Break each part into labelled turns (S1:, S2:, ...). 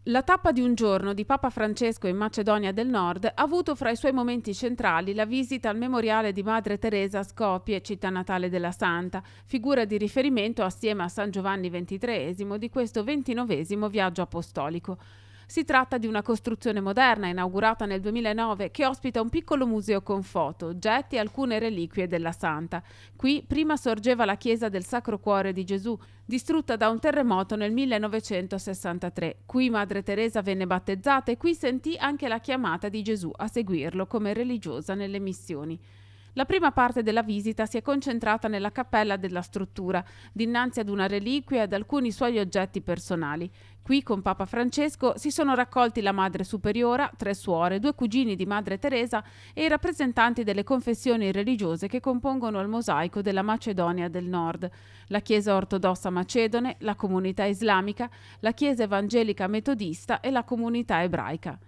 S1: La tappa di un giorno di Papa Francesco in Macedonia del Nord ha avuto fra i suoi momenti centrali la visita al memoriale di Madre Teresa a Skopje, città natale della Santa, figura di riferimento assieme a San Giovanni XXIII di questo XXIX viaggio apostolico. Si tratta di una costruzione moderna inaugurata nel 2009 che ospita un piccolo museo con foto, oggetti e alcune reliquie della Santa. Qui prima sorgeva la chiesa del Sacro Cuore di Gesù, distrutta da un terremoto nel 1963. Qui Madre Teresa venne battezzata e qui sentì anche la chiamata di Gesù a seguirlo come religiosa nelle missioni. La prima parte della visita si è concentrata nella cappella della struttura, dinanzi ad una reliquia e ad alcuni suoi oggetti personali. Qui con Papa Francesco si sono raccolti la Madre Superiora, 3 suore, 2 cugini di Madre Teresa e i rappresentanti delle confessioni religiose che compongono il mosaico della Macedonia del Nord, la Chiesa ortodossa macedone, la comunità islamica, la Chiesa evangelica metodista e la comunità ebraica.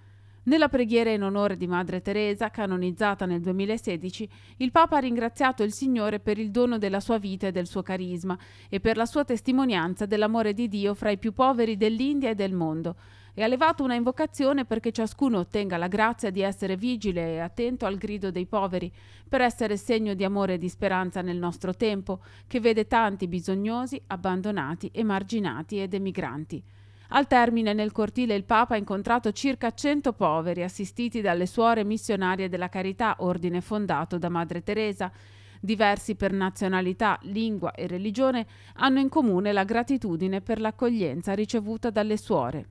S1: Nella preghiera in onore di Madre Teresa, canonizzata nel 2016, il Papa ha ringraziato il Signore per il dono della sua vita e del suo carisma e per la sua testimonianza dell'amore di Dio fra i più poveri dell'India e del mondo e ha levato una invocazione perché ciascuno ottenga la grazia di essere vigile e attento al grido dei poveri, per essere segno di amore e di speranza nel nostro tempo, che vede tanti bisognosi, abbandonati, emarginati ed emigranti. Al termine, nel cortile, il Papa ha incontrato circa 100 poveri assistiti dalle suore missionarie della Carità, ordine fondato da Madre Teresa. Diversi per nazionalità, lingua e religione hanno in comune la gratitudine per l'accoglienza ricevuta dalle suore.